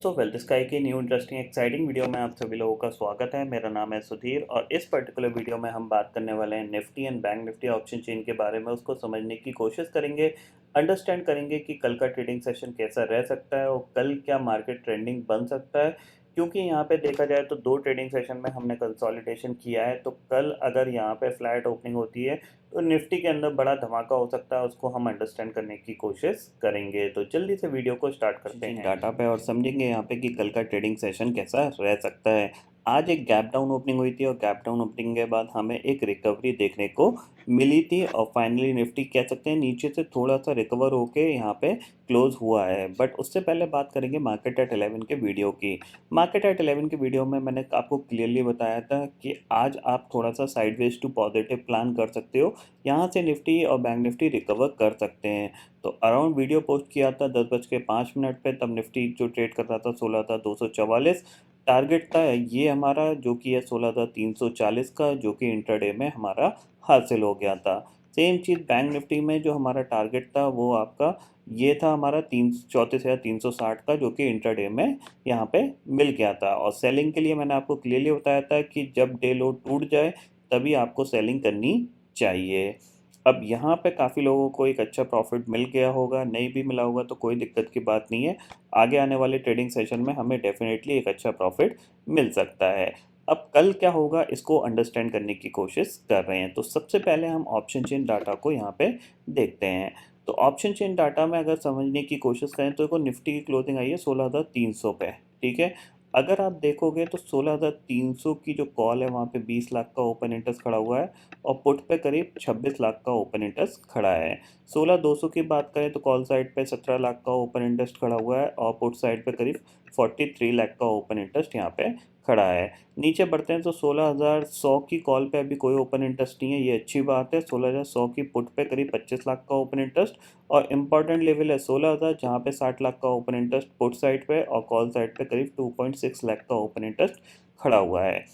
तो wealth sky की new interesting exciting video में आप सभी लोगों का स्वागत है। मेरा नाम है सुधीर और इस पर्टिकुलर वीडियो में हम बात करने वाले हैं Nifty and bank Nifty option chain के बारे में। उसको समझने की कोशिश करेंगे, अंडरस्टैंड करेंगे कि कल का ट्रेडिंग सेशन कैसा रह सकता है और कल क्या मार्केट ट्रेंडिंग बन सकता है। क्योंकि यहाँ पे देखा जाए तो दो ट्रेडिंग सेशन में हमने कंसोलिडेशन किया है, तो कल अगर यहाँ पे फ्लैट ओपनिंग होती है तो निफ्टी के अंदर बड़ा धमाका हो सकता है। उसको हम अंडरस्टैंड करने की कोशिश करेंगे, तो जल्दी से वीडियो को स्टार्ट करते हैं डाटा पे और समझेंगे यहाँ पे कि कल का ट्रेडिंग सेशन कैसा रह सकता है। आज एक गैप डाउन ओपनिंग हुई थी और गैप डाउन ओपनिंग के बाद हमें एक रिकवरी देखने को मिली थी और फाइनली निफ्टी कह सकते हैं नीचे से थोड़ा सा रिकवर होके यहाँ पे क्लोज हुआ है। बट उससे पहले बात करेंगे मार्केट एट 11 के वीडियो की। मार्केट एट 11 के वीडियो में मैंने आपको क्लियरली बताया था कि आज आप थोड़ा सा साइडवेज टू पॉजिटिव प्लान कर सकते हो, यहाँ से निफ्टी और बैंक निफ्टी रिकवर कर सकते हैं। तो अराउंड वीडियो पोस्ट किया था 10:05 पे, तब निफ्टी जो ट्रेड कर रहा था 16,244 टारगेट था ये हमारा, जो कि है 16,340 का, जो कि इंट्राडे में हमारा हासिल हो गया था। सेम चीज़ बैंक निफ्टी में जो हमारा टारगेट था वो आपका ये था हमारा 34,360 का, जो कि इंट्राडे में यहाँ पे मिल गया था। और सेलिंग के लिए मैंने आपको क्लियरली बताया था कि जब डे लो टूट जाए तभी आपको सेलिंग करनी चाहिए। अब यहाँ पे काफ़ी लोगों को एक अच्छा प्रॉफिट मिल गया होगा, नहीं भी मिला होगा तो कोई दिक्कत की बात नहीं है। आगे आने वाले ट्रेडिंग सेशन में हमें डेफिनेटली एक अच्छा प्रॉफिट मिल सकता है। अब कल क्या होगा इसको अंडरस्टैंड करने की कोशिश कर रहे हैं। तो सबसे पहले हम ऑप्शन चेन डाटा को यहाँ पे देखते हैं। तो ऑप्शन चेन डाटा में अगर समझने की कोशिश करें तो देखो निफ्टी की क्लोजिंग आई है 16,300 पे, ठीक है। अगर आप देखोगे तो 16,300 की जो कॉल है वहाँ पे 20 लाख का ओपन इंटरेस्ट खड़ा हुआ है और पुट पे करीब 26 लाख का ओपन इंटरेस्ट खड़ा है। 16,200 की बात करें तो कॉल साइड पे 17 लाख का ओपन इंटरेस्ट खड़ा हुआ है और पुट साइड पे करीब 43 लाख का ओपन इंटरेस्ट यहाँ पे खड़ा है। नीचे बढ़ते हैं तो 16,100 की कॉल पे अभी कोई ओपन इंटरेस्ट नहीं है, ये अच्छी बात है। 16,100 की पुट पे करीब 25 लाख का ओपन इंटरेस्ट और इम्पॉर्टेंट लेवल है 16,000, जहाँ पे 60 लाख का ओपन इंटरेस्ट पुट साइड पे और कॉल साइड पे करीब 2.6 लाख का ओपन इंटरेस्ट खड़ा हुआ है।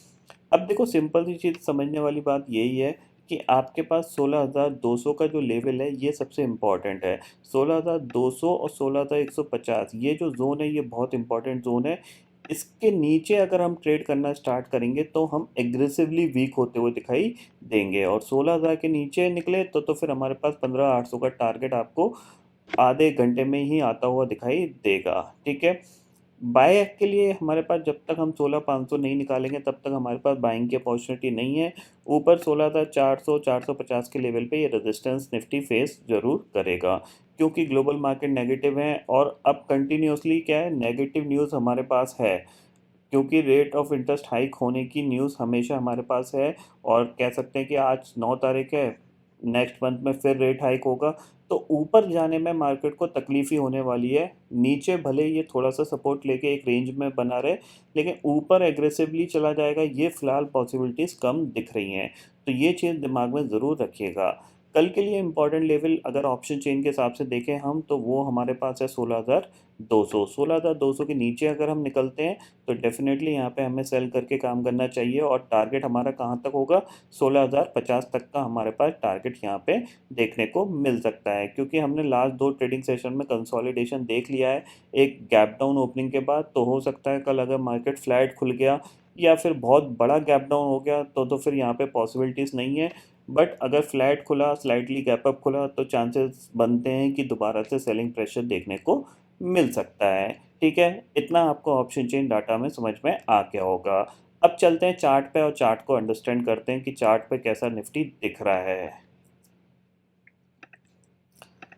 अब देखो सिंपल सी चीज़ समझने वाली बात यही है कि आपके पास 16,200 का जो लेवल है ये सबसे इम्पॉर्टेंट है। 16,200 और 16,150 ये जो जोन है ये बहुत इंपॉर्टेंट जोन है। इसके नीचे अगर हम ट्रेड करना स्टार्ट करेंगे तो हम एग्रेसिवली वीक होते हुए दिखाई देंगे और 16,000 के नीचे निकले तो फिर हमारे पास 15,800 का टारगेट आपको आधे घंटे में ही आता हुआ दिखाई देगा, ठीक है। बाय के लिए हमारे पास जब तक हम 16,500 नहीं निकालेंगे तब तक हमारे पास बाइंग की अपॉर्चुनिटी नहीं है। ऊपर 16,400 450 के लेवल पे ये रेजिस्टेंस निफ्टी फेस जरूर करेगा, क्योंकि ग्लोबल मार्केट नेगेटिव है और अब कंटिन्यूसली क्या है नेगेटिव न्यूज़ हमारे पास है, क्योंकि रेट ऑफ इंटरेस्ट हाइक होने की न्यूज़ हमेशा हमारे पास है। और कह सकते हैं कि आज 9 तारीख है, नेक्स्ट मंथ में फिर रेट हाइक होगा, तो ऊपर जाने में मार्केट को तकलीफ ही होने वाली है। नीचे भले ये थोड़ा सा सपोर्ट लेके एक रेंज में बना रहे, लेकिन ऊपर एग्रेसिवली चला जाएगा ये फ़िलहाल पॉसिबिलिटीज़ कम दिख रही हैं। तो ये चीज़ दिमाग में ज़रूर रखिएगा। कल के लिए इम्पॉर्टेंट लेवल अगर ऑप्शन चेन के हिसाब से देखें हम, तो वो हमारे पास है 16,200। 16,200 के नीचे अगर हम निकलते हैं तो डेफिनेटली यहाँ पे हमें सेल करके काम करना चाहिए और टारगेट हमारा कहाँ तक होगा, 16,050 तक का हमारे पास टारगेट यहाँ पे देखने को मिल सकता है। क्योंकि हमने लास्ट दो ट्रेडिंग सेशन में कंसोलिडेशन देख लिया है एक गैप डाउन ओपनिंग के बाद, तो हो सकता है कल अगर मार्केट फ्लैट खुल गया या फिर बहुत बड़ा गैप डाउन हो गया तो फिर यहाँ पे पॉसिबिलिटीज़ नहीं है। बट अगर फ्लैट खुला, स्लाइटली गैप अप खुला, तो चांसेस बनते हैं कि दोबारा से सेलिंग प्रेशर देखने को मिल सकता है, ठीक है। इतना आपको ऑप्शन चेन डाटा में समझ में आ गया होगा। अब चलते हैं चार्ट पे और चार्ट को अंडरस्टैंड करते हैं कि चार्ट पे कैसा निफ्टी दिख रहा है।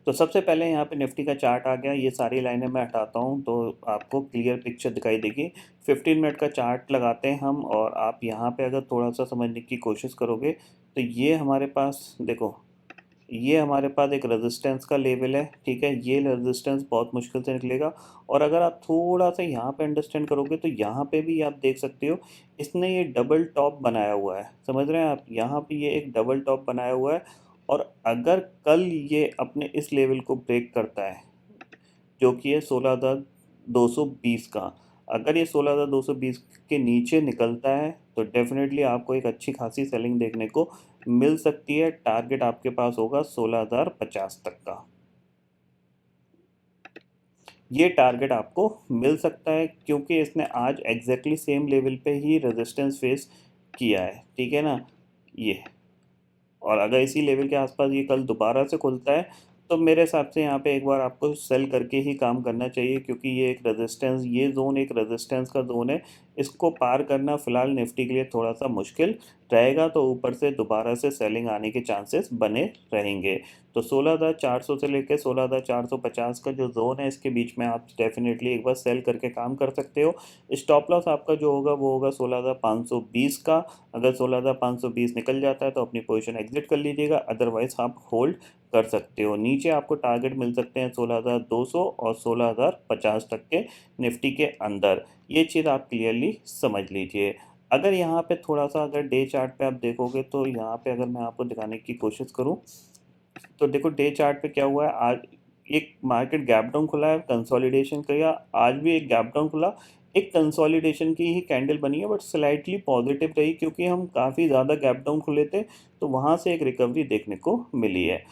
तो सबसे पहले यहाँ पे निफ्टी का चार्ट आ गया, ये सारी लाइनें मैं हटाता हूँ तो आपको क्लियर पिक्चर दिखाई देगी। 15 मिनट का चार्ट लगाते हैं हम और आप यहाँ पे अगर थोड़ा सा समझने की कोशिश करोगे तो ये हमारे पास देखो, ये हमारे पास एक रेजिस्टेंस का लेवल है, ठीक है। ये रेजिस्टेंस बहुत मुश्किल से निकलेगा और अगर आप थोड़ा सा यहाँ पे अंडरस्टैंड करोगे तो यहाँ पे भी आप देख सकते हो इसने ये डबल टॉप बनाया हुआ है, समझ रहे हैं आप, यहाँ पे ये एक डबल टॉप बनाया हुआ है। और अगर कल ये अपने इस लेवल को ब्रेक करता है जो कि है 16,220 का, अगर ये 16,220 के नीचे निकलता है तो डेफिनेटली आपको एक अच्छी खासी सेलिंग देखने को मिल सकती है। टारगेट आपके पास होगा 16,050 तक का। ये टारगेट आपको मिल सकता है क्योंकि इसने आज एग्जैक्टली सेम लेवल पे ही रेजिस्टेंस फेस किया है, ठीक है ना। ये और अगर इसी लेवल के आसपास ये कल दोबारा से खुलता है तो मेरे हिसाब से यहाँ पे एक बार आपको सेल करके ही काम करना चाहिए, क्योंकि ये एक रेजिस्टेंस, ये जोन एक रेजिस्टेंस का जोन है। इसको पार करना फ़िलहाल निफ्टी के लिए थोड़ा सा मुश्किल रहेगा, तो ऊपर से दोबारा से सेलिंग आने के चांसेस बने रहेंगे। तो 16,400 से लेकर 16,450 का जो जोन है इसके बीच में आप डेफिनेटली एक बार सेल करके काम कर सकते हो। स्टॉप लॉस आपका जो होगा वो होगा 16,520 का। अगर 16,520 निकल जाता है तो अपनी पोजीशन एग्जिट कर लीजिएगा, अदरवाइज आप होल्ड कर सकते हो। नीचे आपको टारगेट मिल सकते हैं 16,200 और 16,050 तक के निफ्टी के अंदर। ये चीज़ आप क्लियरली समझ लीजिए। अगर यहाँ पे थोड़ा सा अगर डे चार्ट पे आप देखोगे तो यहाँ पे अगर मैं आपको दिखाने की कोशिश करूँ तो देखो डे चार्ट पे क्या हुआ है। आज एक मार्केट गैप डाउन खुला है, कंसोलिडेशन किया, आज भी एक गैप डाउन खुला, एक कंसोलिडेशन की ही कैंडल बनी है, बट स्लाइटली पॉजिटिव रही क्योंकि हम काफ़ी ज़्यादा गैप डाउन खुले थे, तो वहाँ से एक रिकवरी देखने को मिली है।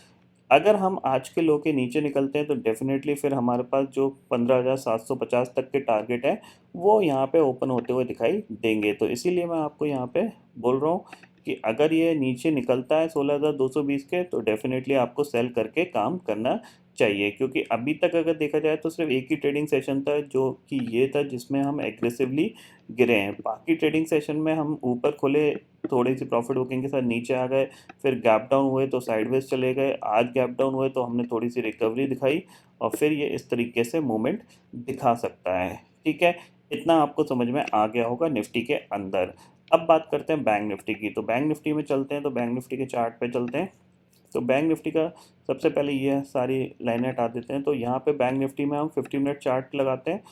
अगर हम आज के लो के नीचे निकलते हैं तो डेफिनेटली फिर हमारे पास जो 15,750 तक के टारगेट है वो यहाँ पे ओपन होते हुए दिखाई देंगे। तो इसीलिए मैं आपको यहाँ पे बोल रहा हूँ कि अगर ये नीचे निकलता है 16,220 के तो डेफिनेटली आपको सेल करके काम करना चाहिए, क्योंकि अभी तक अगर देखा जाए तो सिर्फ एक ही ट्रेडिंग सेशन था जो कि ये था जिसमें हम एग्रेसिवली गिरे हैं। बाकी ट्रेडिंग सेशन में हम ऊपर खुले, थोड़ी सी प्रॉफिट बुकिंग के साथ नीचे आ गए, फिर गैप डाउन हुए तो साइडवेज चले गए, आज गैप डाउन हुए तो हमने थोड़ी सी रिकवरी दिखाई और फिर ये इस तरीके से मूवमेंट दिखा सकता है, ठीक है। इतना आपको समझ में आ गया होगा निफ्टी के अंदर। अब बात करते हैं बैंक निफ्टी की। तो बैंक निफ्टी में चलते हैं, तो बैंक निफ्टी के चार्ट पे चलते हैं। तो बैंक निफ्टी का सबसे पहले ये सारी लाइनें हटा देते हैं। तो यहाँ पे बैंक निफ्टी में हम 50 मिनट चार्ट लगाते हैं।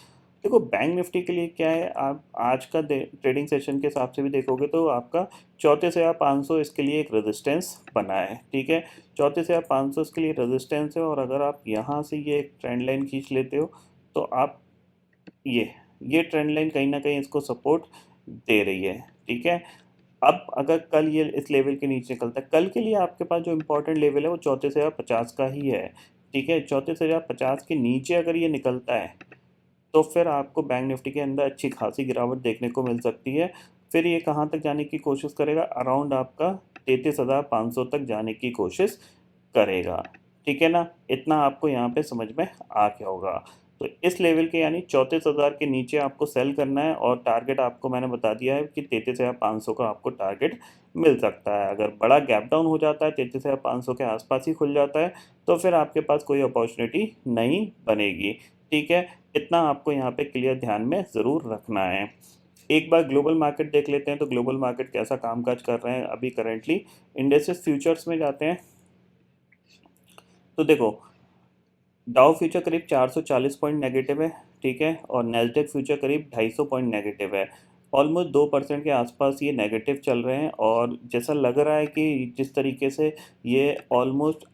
देखो बैंक निफ्टी के लिए क्या है, आप आज का ट्रेडिंग सेशन के हिसाब से भी देखोगे तो आपका 34,500 इसके लिए एक रेजिस्टेंस बना है, ठीक है। 34,500 इसके लिए रेजिस्टेंस है, और अगर आप यहाँ से ये एक ट्रेंड लाइन खींच लेते हो तो आप ये ट्रेंड लाइन कहीं ना कहीं इसको सपोर्ट दे रही है, ठीक है। अब अगर कल ये इस लेवल के नीचे निकलता है, कल के लिए आपके पास जो इम्पोर्टेंट लेवल है वो 34,050 का ही है, ठीक है। 34,050 के नीचे अगर ये निकलता है तो फिर आपको बैंक निफ्टी के अंदर अच्छी खासी गिरावट देखने को मिल सकती है। फिर ये कहाँ तक जाने की कोशिश करेगा, अराउंड आपका 33,500 तक जाने की कोशिश करेगा, ठीक है ना। इतना आपको यहाँ पे समझ में आ गया होगा। तो इस लेवल के यानी 34,000 के नीचे आपको सेल करना है, और टारगेट आपको मैंने बता दिया है कि 33,500 का आपको टारगेट मिल सकता है। अगर बड़ा गैप डाउन हो जाता है, 33,500 के आसपास ही खुल जाता है, तो फिर आपके पास कोई अपॉर्चुनिटी नहीं बनेगी, ठीक है। इतना आपको यहाँ पे क्लियर ध्यान में ज़रूर रखना है। एक बार ग्लोबल मार्केट देख लेते हैं, तो ग्लोबल मार्केट कैसा कामकाज कर रहे हैं अभी करेंटली। इंडेक्सेस फ्यूचर्स में जाते हैं तो देखो डाउ फ्यूचर करीब 440 पॉइंट नेगेटिव है, ठीक है, और नैस्डैक फ्यूचर करीब 250 पॉइंट नेगेटिव है। ऑलमोस्ट 2% के आसपास ये नेगेटिव चल रहे हैं, और जैसा लग रहा है कि जिस तरीके से ये ऑलमोस्ट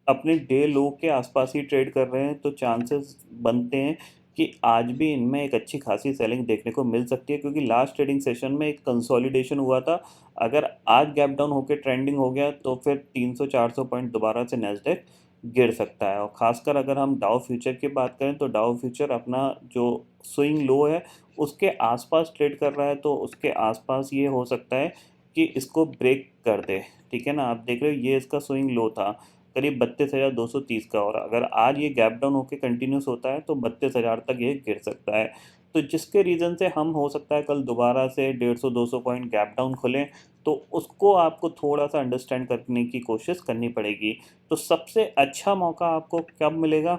अपने डे लो के आसपास ही ट्रेड कर रहे हैं, तो चांसेस बनते हैं कि आज भी इनमें एक अच्छी खासी सेलिंग देखने को मिल सकती है, क्योंकि लास्ट ट्रेडिंग सेशन में एक कंसोलिडेशन हुआ था। अगर आज गैप डाउन होकर ट्रेंडिंग हो गया तो फिर 300-400 पॉइंट दोबारा से नैस्डैक गिर सकता है। और ख़ासकर अगर हम डाउ फ्यूचर की बात करें तो डाउ फ्यूचर अपना जो स्विंग लो है उसके आसपास ट्रेड कर रहा है, तो उसके आसपास ये हो सकता है कि इसको ब्रेक कर दे, ठीक है ना। आप देख रहे हो ये इसका स्विंग लो था करीब 32,230 का, और अगर आज ये गैप डाउन होकर कंटिन्यूस होता है तो 32,000 तक ये गिर सकता है। तो जिसके रीज़न से हम हो सकता है कल दोबारा से 150-200 पॉइंट गैप डाउन खुलें, तो उसको आपको थोड़ा सा अंडरस्टैंड करने की कोशिश करनी पड़ेगी। तो सबसे अच्छा मौका आपको कब मिलेगा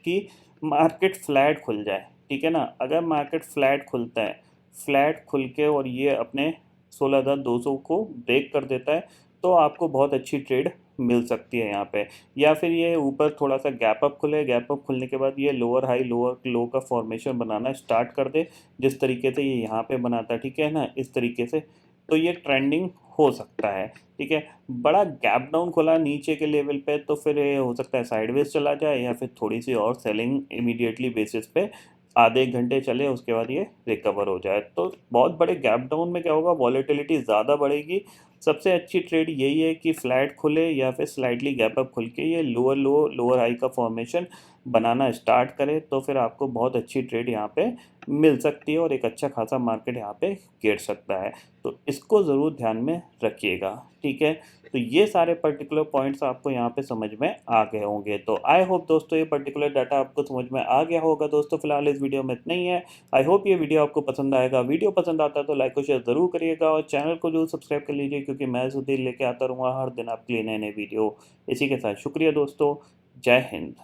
कि मार्केट फ्लैट खुल जाए, ठीक है ना। अगर मार्केट फ्लैट खुलता है, फ्लैट खुल के और ये अपने 16,200 को ब्रेक कर देता है, तो आपको बहुत अच्छी ट्रेड मिल सकती है यहाँ पे। या फिर ये ऊपर थोड़ा सा गैप अप खुले, गैप अप खुलने के बाद ये लोअर हाई लोअर लो का फॉर्मेशन बनाना स्टार्ट कर दे, जिस तरीके से ये यहाँ पे बनाता है, ठीक है ना, इस तरीके से, तो ये ट्रेंडिंग हो सकता है, ठीक है। बड़ा गैप डाउन खुला नीचे के लेवल पे तो फिर ये हो सकता है साइडवेज चला जाए, या फिर थोड़ी सी और सेलिंग इमीडिएटली बेसिस पे आधे एक घंटे चले, उसके बाद ये रिकवर हो जाए। तो बहुत बड़े गैप डाउन में क्या होगा, वॉलेटिलिटी ज़्यादा बढ़ेगी सबसे अच्छी ट्रेड यही है कि फ्लैट खुले या फिर स्लाइटली गैप अप खुल के ये लोअर लो लोअर हाई का फॉर्मेशन बनाना स्टार्ट करे, तो फिर आपको बहुत अच्छी ट्रेड यहाँ पे मिल सकती है और एक अच्छा खासा मार्केट यहाँ पे गिर सकता है। तो इसको ज़रूर ध्यान में रखिएगा, ठीक है। तो ये सारे पर्टिकुलर पॉइंट्स आपको यहाँ पे समझ में आ गए होंगे। तो आई होप दोस्तों ये पर्टिकुलर डाटा आपको समझ में आ गया होगा। दोस्तों फिलहाल इस वीडियो में इतना ही है। आई होप ये वीडियो आपको पसंद आएगा। वीडियो पसंद आता है तो लाइक और शेयर ज़रूर करिएगा और चैनल को जरूर सब्सक्राइब कर लीजिए, क्योंकि मैं सुधीर लेके आता रहूँगा हर दिन आपके लिए नए नए वीडियो। इसी के साथ शुक्रिया दोस्तों, जय हिंद।